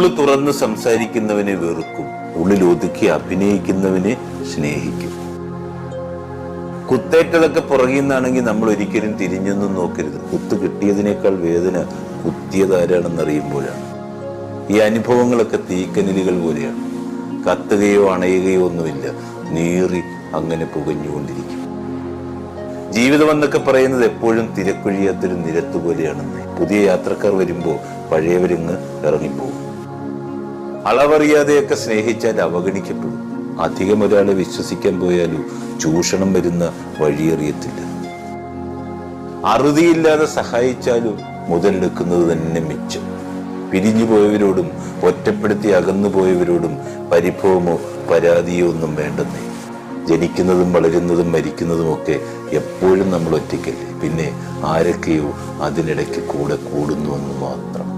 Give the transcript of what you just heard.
ഉള്ളു തുറന്ന് സംസാരിക്കുന്നവനെ വെറുക്കും, ഉള്ളിൽ ഒതുക്കി അഭിനയിക്കുന്നവനെ സ്നേഹിക്കും. കുത്തേറ്റതൊക്കെ പുറകിൽ നിന്നാണെങ്കിൽ നമ്മൾ ഒരിക്കലും തിരിഞ്ഞൊന്നും നോക്കരുത്. കുത്ത് കിട്ടിയതിനേക്കാൾ വേദന കുത്തിയതാരാണെന്നറിയുമ്പോഴാണ്. ഈ അനുഭവങ്ങളൊക്കെ തീക്കനലുകൾ പോലെയാണ്. കത്തുകയോ അണയുകയോ ഒന്നുമില്ല, നീറി അങ്ങനെ പുകഞ്ഞുകൊണ്ടിരിക്കും. ജീവിതം എന്നൊക്കെ പറയുന്നത് എപ്പോഴും തിരക്കൊഴിയാത്തൊരു നിരത്ത് പോലെയാണെന്ന്. പുതിയ യാത്രക്കാർ വരുമ്പോൾ പഴയവരിങ്ങ് ഇറങ്ങിപ്പോകും. അളവറിയാതെയൊക്കെ സ്നേഹിച്ചാൽ അവഗണിക്കപ്പെടും. അധികം ഒരാളെ വിശ്വസിക്കാൻ പോയാലും ചൂഷണം വരുന്ന വഴിയറിയത്തില്ല. അറുതിയില്ലാതെ സഹായിച്ചാലും മുതലെടുക്കുന്നത് തന്നെ മിച്ചം. പിരിഞ്ഞു പോയവരോടും ഒറ്റപ്പെടുത്തി അകന്നു പോയവരോടും പരിഭവമോ പരാതിയോ ഒന്നും വേണ്ടെന്നേ. ജനിക്കുന്നതും വളരുന്നതും മരിക്കുന്നതും ഒക്കെ എപ്പോഴും നമ്മൾ ഒറ്റയ്ക്കല്ലേ. പിന്നെ ആരൊക്കെയോ അതിനിടയ്ക്ക് കൂടെ കൂടുന്നുവെന്ന് മാത്രം.